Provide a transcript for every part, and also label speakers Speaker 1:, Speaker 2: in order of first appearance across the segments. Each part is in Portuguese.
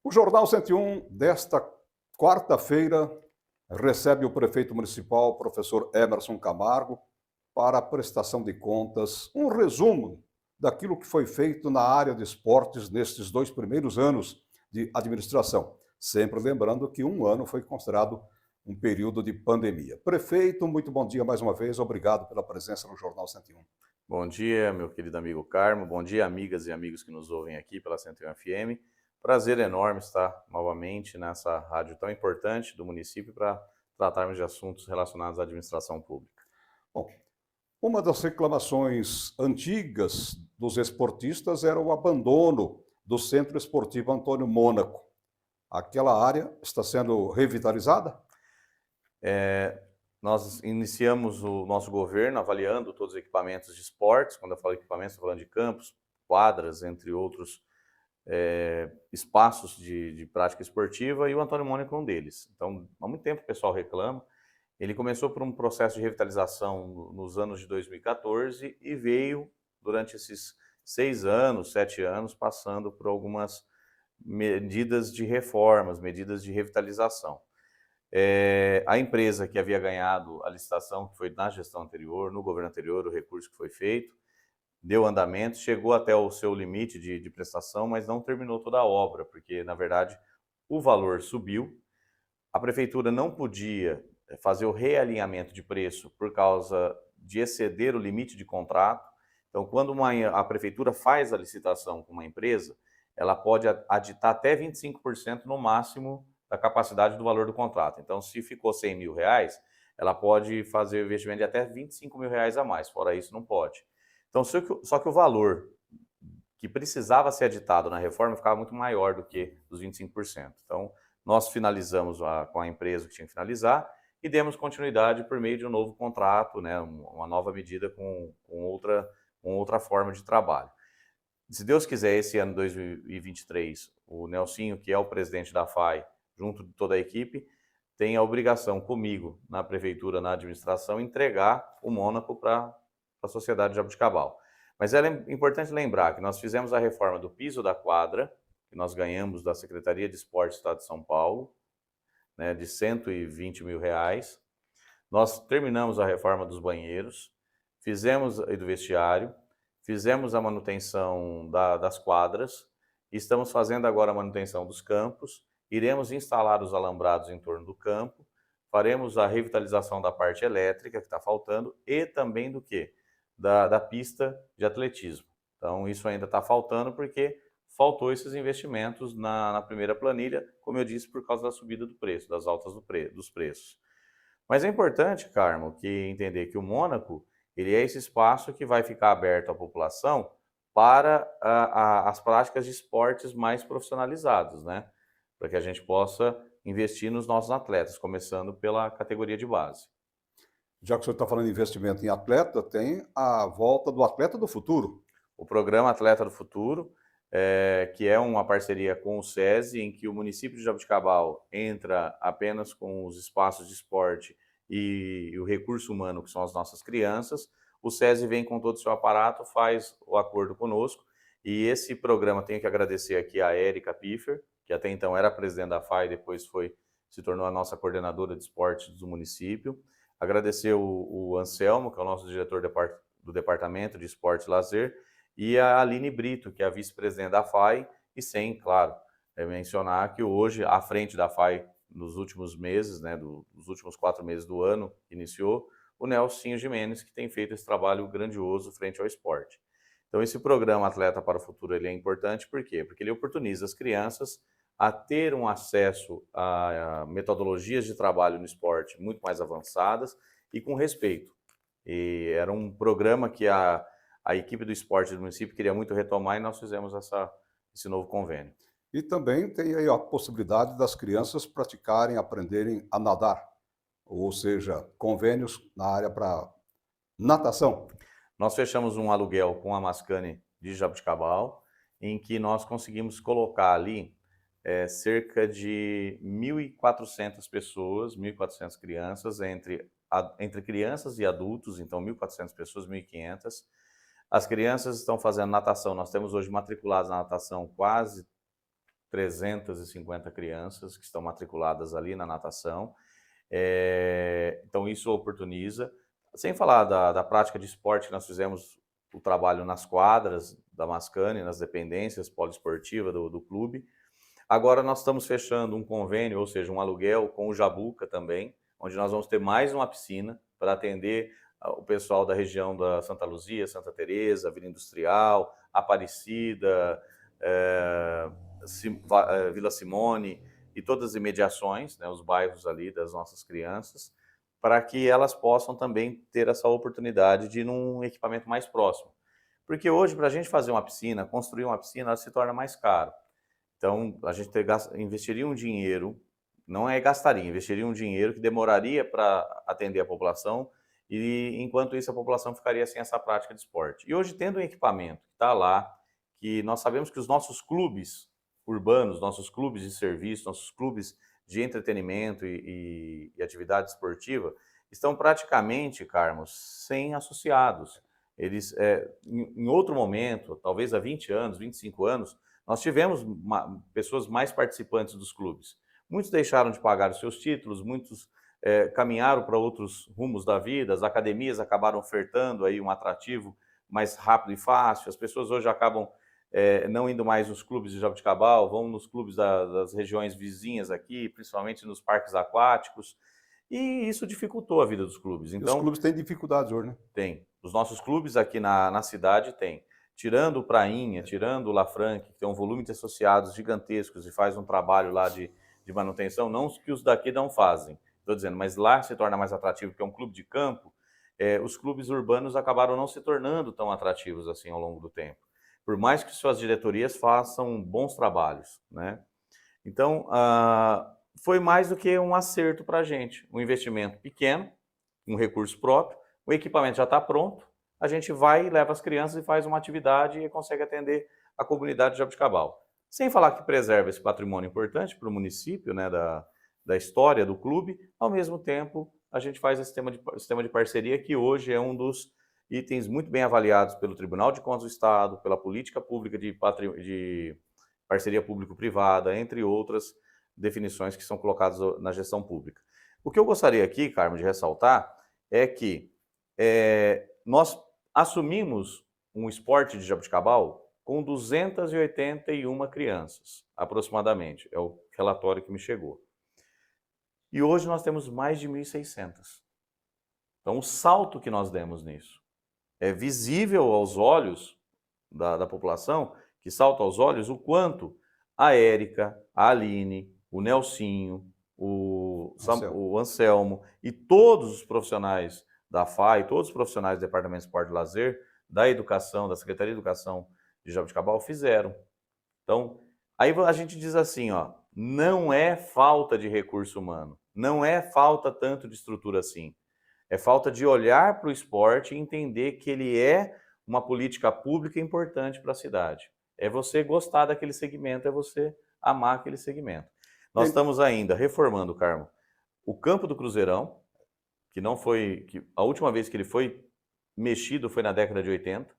Speaker 1: O Jornal 101 desta quarta-feira recebe o prefeito municipal, professor Emerson Camargo, para a prestação de contas, um resumo daquilo que foi feito na área de esportes nestes 2 primeiros anos de administração. Sempre lembrando que um ano foi considerado um período de pandemia. Prefeito, muito bom dia mais uma vez, obrigado pela presença no Jornal 101.
Speaker 2: Bom dia, meu querido amigo Carmo. Bom dia, amigas e amigos que nos ouvem aqui pela 101 FM. Prazer enorme estar novamente nessa rádio tão importante do município para tratarmos de assuntos relacionados à administração pública.
Speaker 1: Bom, uma das reclamações antigas dos esportistas era o abandono do Centro Esportivo Antônio Mônaco. Aquela área está sendo revitalizada?
Speaker 2: Nós iniciamos o nosso governo avaliando todos os equipamentos de esportes. Quando eu falo equipamentos, estou falando de campos, quadras, entre outros espaços de prática esportiva, e o Antônio Mônaco é um deles. Então, há muito tempo o pessoal reclama. Ele começou por um processo de revitalização nos anos de 2014 e veio, durante esses 6 anos, 7 anos, passando por algumas medidas de reformas, medidas de revitalização. A empresa que havia ganhado a licitação, que foi na gestão anterior, no governo anterior, o recurso que foi feito, deu andamento, chegou até o seu limite de prestação, mas não terminou toda a obra, porque, na verdade, o valor subiu, a prefeitura não podia fazer o realinhamento de preço por causa de exceder o limite de contrato. Então, quando a prefeitura faz a licitação com uma empresa, ela pode aditar até 25% no máximo da capacidade do valor do contrato. Então, se ficou R$100 mil, ela pode fazer o investimento de até R$25 mil a mais, fora isso não pode. Então, só que o valor que precisava ser aditado na reforma ficava muito maior do que os 25%. Então, nós finalizamos com a empresa que tinha que finalizar e demos continuidade por meio de um novo contrato, né, uma nova medida com outra forma de trabalho. Se Deus quiser, esse ano 2023, o Nelsinho, que é o presidente da FAI, junto de toda a equipe, tem a obrigação comigo, na prefeitura, na administração, entregar o Mônaco para a sociedade de Jaboticabal. Mas é importante lembrar que nós fizemos a reforma do piso da quadra, que nós ganhamos da Secretaria de Esporte do Estado de São Paulo, né, de R$120 mil. Nós terminamos a reforma dos banheiros, fizemos a do vestiário, fizemos a manutenção das quadras, estamos fazendo agora a manutenção dos campos, iremos instalar os alambrados em torno do campo, faremos a revitalização da parte elétrica que está faltando e também do quê? Da pista de atletismo. Então isso ainda está faltando porque faltou esses investimentos na primeira planilha, como eu disse, por causa da subida do preço, das altas dos preços. Mas é importante, Carmo, que entender que o Mônaco, ele é esse espaço que vai ficar aberto à população para as práticas de esportes mais profissionalizados, né? Para que a gente possa investir nos nossos atletas, começando pela categoria de base.
Speaker 1: Já que o senhor está falando em investimento em atleta, tem a volta do Atleta do Futuro.
Speaker 2: O programa Atleta do Futuro, que é uma parceria com o SESI, em que o município de Jaboticabal entra apenas com os espaços de esporte e o recurso humano, que são as nossas crianças. O SESI vem com todo o seu aparato, faz o acordo conosco, e esse programa, tenho que agradecer aqui a Érica Piffer, que até então era presidente da FAI, depois se tornou a nossa coordenadora de esportes do município. Agradecer o Anselmo, que é o nosso diretor do Departamento de Esporte e Lazer, e a Aline Brito, que é a vice-presidente da FAI, e sem, claro, mencionar que hoje, à frente da FAI, nos últimos meses, né, dos últimos 4 meses do ano, iniciou, o Nelsinho Jimenez, que tem feito esse trabalho grandioso frente ao esporte. Então, esse programa Atleta para o Futuro ele é importante, por quê? Porque ele oportuniza as crianças a ter um acesso a metodologias de trabalho no esporte muito mais avançadas e com respeito. E era um programa que a equipe do esporte do município queria muito retomar e nós fizemos esse novo convênio.
Speaker 1: E também tem aí a possibilidade das crianças praticarem, aprenderem a nadar, ou seja, convênios na área para natação.
Speaker 2: Nós fechamos um aluguel com a Mascane de Jaboticabal, em que nós conseguimos colocar ali cerca de 1.400 pessoas, 1.400 crianças, entre crianças e adultos, então 1.400 pessoas, 1.500. As crianças estão fazendo natação, nós temos hoje matriculados na natação quase 350 crianças que estão matriculadas ali na natação. Então isso oportuniza. Sem falar da prática de esporte, que nós fizemos o trabalho nas quadras da Mascane, nas dependências poliesportivas do clube. Agora nós estamos fechando um convênio, ou seja, um aluguel com o Jabuca também, onde nós vamos ter mais uma piscina para atender o pessoal da região da Santa Luzia, Santa Teresa, Vila Industrial, Aparecida, Vila Simone e todas as imediações, né, os bairros ali das nossas crianças, para que elas possam também ter essa oportunidade de ir num equipamento mais próximo. Porque hoje, para a gente fazer uma piscina, construir uma piscina, ela se torna mais caro. Então, a gente investiria um dinheiro, não é gastaria, investiria um dinheiro que demoraria para atender a população e, enquanto isso, a população ficaria sem essa prática de esporte. E hoje, tendo um equipamento que está lá, que nós sabemos que os nossos clubes urbanos, nossos clubes de serviço, nossos clubes de entretenimento e atividade esportiva estão praticamente, Carlos, sem associados. Eles, em outro momento, talvez há 20 anos, 25 anos, nós tivemos pessoas mais participantes dos clubes. Muitos deixaram de pagar os seus títulos, muitos caminharam para outros rumos da vida, as academias acabaram ofertando aí um atrativo mais rápido e fácil, as pessoas hoje acabam não indo mais nos clubes de Jaboticabal, vão nos clubes das regiões vizinhas aqui, principalmente nos parques aquáticos, e isso dificultou a vida dos clubes.
Speaker 1: Então, os clubes têm dificuldades hoje, né?
Speaker 2: Tem. Os nossos clubes aqui na cidade têm. Tirando o Prainha, tirando o Lafranc, que tem um volume de associados gigantescos e faz um trabalho lá de manutenção, não que os daqui não fazem, estou dizendo, mas lá se torna mais atrativo, porque é um clube de campo, os clubes urbanos acabaram não se tornando tão atrativos assim ao longo do tempo, por mais que suas diretorias façam bons trabalhos, né? Então, foi mais do que um acerto para a gente, um investimento pequeno, um recurso próprio, o equipamento já está pronto, a gente vai e leva as crianças e faz uma atividade e consegue atender a comunidade de Jaboticabal. Sem falar que preserva esse patrimônio importante para o município, né, da história do clube, ao mesmo tempo a gente faz esse sistema de parceria que hoje é um dos itens muito bem avaliados pelo Tribunal de Contas do Estado, pela política pública de parceria público-privada, entre outras definições que são colocadas na gestão pública. O que eu gostaria aqui, Carmo, de ressaltar é que nós assumimos um esporte de Jaboticabal com 281 crianças, aproximadamente, é o relatório que me chegou. E hoje nós temos mais de 1.600. Então, o salto que nós demos nisso é visível aos olhos da população, que salta aos olhos o quanto a Érica, a Aline, o Nelsinho, o Anselmo e todos os profissionais da FAI, todos os profissionais do Departamento de Esporte e Lazer, da Educação, da Secretaria de Educação de Jaboticabal fizeram. Então, aí a gente diz assim, ó, não é falta de recurso humano, não é falta tanto de estrutura assim, é falta de olhar para o esporte e entender que ele é uma política pública importante para a cidade. É você gostar daquele segmento, é você amar aquele segmento. Nós estamos ainda reformando, Carmo, o campo do Cruzeirão, que não foi, a última vez que ele foi mexido foi na década de 80.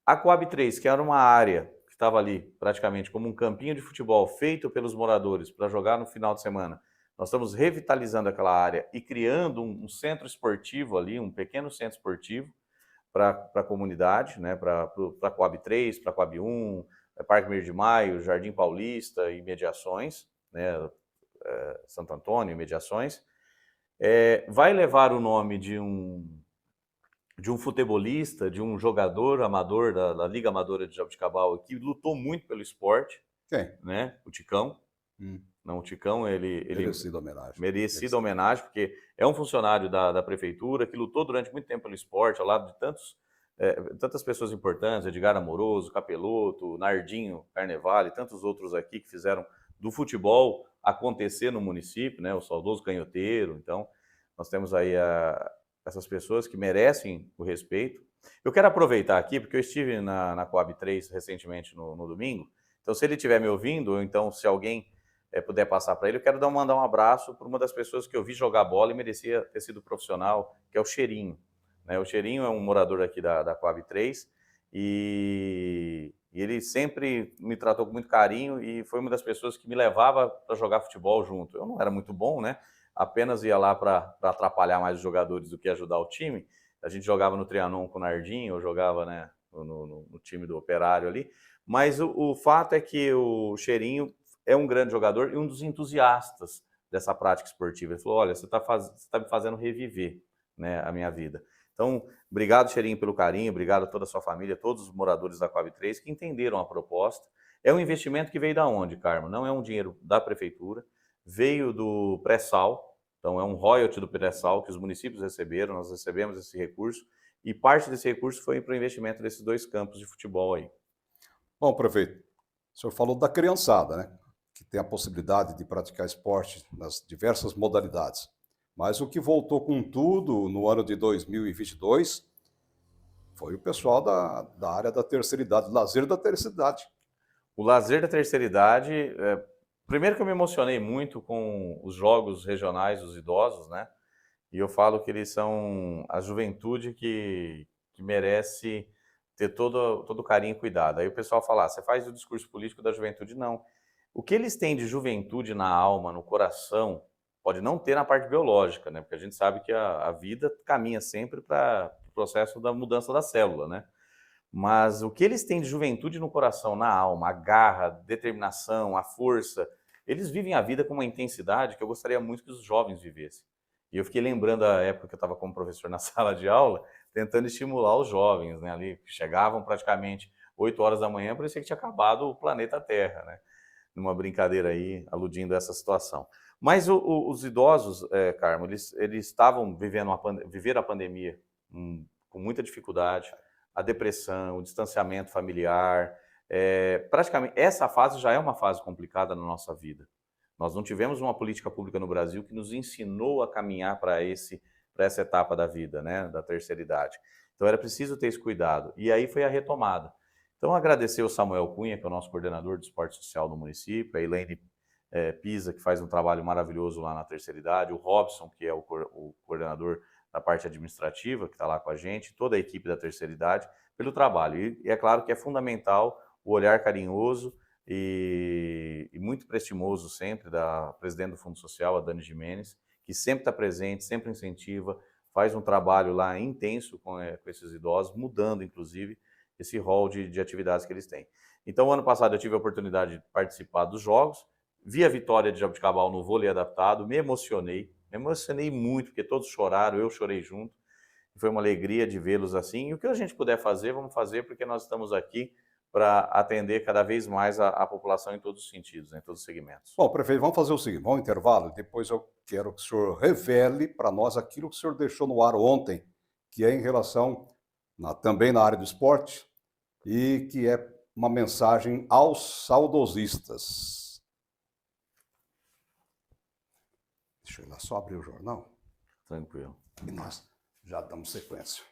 Speaker 2: A Coab 3, que era uma área que estava ali praticamente como um campinho de futebol feito pelos moradores para jogar no final de semana, nós estamos revitalizando aquela área e criando um centro esportivo ali, um pequeno centro esportivo para a comunidade, né, para a Coab 3, para a Coab 1, Parque 1º de Maio, Jardim Paulista e mediações, né, Santo Antônio e mediações. Vai levar o nome de um futebolista, de um jogador amador da Liga Amadora de Jaboticabal, que lutou muito pelo esporte.
Speaker 1: Quem?
Speaker 2: Né? O Ticão. Não, o Ticão, ele
Speaker 1: merecida homenagem.
Speaker 2: Merecida homenagem, porque é um funcionário da prefeitura que lutou durante muito tempo pelo esporte, ao lado de tantas pessoas importantes, Edgar Amoroso, Capeloto, Nardinho, Carnevale, e tantos outros aqui que fizeram do futebol acontecer no município, né? O saudoso Canhoteiro. Então, nós temos aí essas pessoas que merecem o respeito. Eu quero aproveitar aqui, porque eu estive na Coab 3 recentemente no domingo, então se ele estiver me ouvindo, ou então se alguém puder passar para ele, eu quero mandar um abraço para uma das pessoas que eu vi jogar bola e merecia ter sido profissional, que é o Cheirinho. Né? O Cheirinho é um morador aqui da Coab 3 e E ele sempre me tratou com muito carinho e foi uma das pessoas que me levava para jogar futebol junto. Eu não era muito bom, né? Apenas ia lá para atrapalhar mais os jogadores do que ajudar o time. A gente jogava no Trianon com o Nardinho, eu jogava, né, no time do Operário ali. Mas o fato é que o Cheirinho é um grande jogador e um dos entusiastas dessa prática esportiva. Ele falou, olha, você tá me fazendo reviver, né, a minha vida. Então, obrigado, Cheirinho, pelo carinho, obrigado a toda a sua família, todos os moradores da Coab 3 que entenderam a proposta. É um investimento que veio da onde, Carmo? Não é um dinheiro da prefeitura, veio do pré-sal, então é um royalty do pré-sal que os municípios receberam, nós recebemos esse recurso, e parte desse recurso foi para o investimento desses 2 campos de futebol aí.
Speaker 1: Bom, prefeito, o senhor falou da criançada, né? Que tem a possibilidade de praticar esporte nas diversas modalidades. Mas o que voltou com tudo no ano de 2022 foi o pessoal da área da terceira idade, lazer da terceira idade.
Speaker 2: O lazer da terceira idade, primeiro que eu me emocionei muito com os jogos regionais dos idosos, né? E eu falo que eles são a juventude que merece ter todo carinho e cuidado. Aí o pessoal fala, você faz o discurso político da juventude? Não. O que eles têm de juventude na alma, no coração, pode não ter na parte biológica, né? Porque a gente sabe que a vida caminha sempre para o processo da mudança da célula, né? Mas o que eles têm de juventude no coração, na alma, a garra, a determinação, a força, eles vivem a vida com uma intensidade que eu gostaria muito que os jovens vivessem. E eu fiquei lembrando a época que eu estava como professor na sala de aula, tentando estimular os jovens, né, ali, que chegavam praticamente 8 horas da manhã, parecia que tinha acabado o planeta Terra, né? Numa brincadeira aí, aludindo a essa situação. Mas os idosos, Carmo, eles estavam viveram a pandemia com muita dificuldade, a depressão, o distanciamento familiar. Praticamente, essa fase já é uma fase complicada na nossa vida. Nós não tivemos uma política pública no Brasil que nos ensinou a caminhar para essa etapa da vida, né, da terceira idade. Então era preciso ter esse cuidado. E aí foi a retomada. Então agradecer o Samuel Cunha, que é o nosso coordenador de esporte social do município, a Elaine Pisa, que faz um trabalho maravilhoso lá na terceira idade, o Robson, que é o coordenador da parte administrativa, que está lá com a gente, toda a equipe da terceira idade, pelo trabalho. E é claro que é fundamental o olhar carinhoso e muito prestimoso sempre da presidente do Fundo Social, a Dani Jimenez, que sempre está presente, sempre incentiva, faz um trabalho lá intenso com esses idosos, mudando inclusive esse rol de atividades que eles têm. Então, ano passado eu tive a oportunidade de participar dos jogos, vi a vitória de Jabuticabal no vôlei adaptado, me emocionei muito, porque todos choraram, eu chorei junto, foi uma alegria de vê-los assim, e o que a gente puder fazer, vamos fazer, porque nós estamos aqui para atender cada vez mais a população em todos os sentidos, em todos os segmentos.
Speaker 1: Bom, prefeito, vamos fazer o seguinte, vamos ao intervalo, depois eu quero que o senhor revele para nós aquilo que o senhor deixou no ar ontem, que é em relação, também na área do esporte, e que é uma mensagem aos saudosistas. Deixa eu ir lá só abrir o jornal.
Speaker 2: Tranquilo.
Speaker 1: E nós já damos sequência.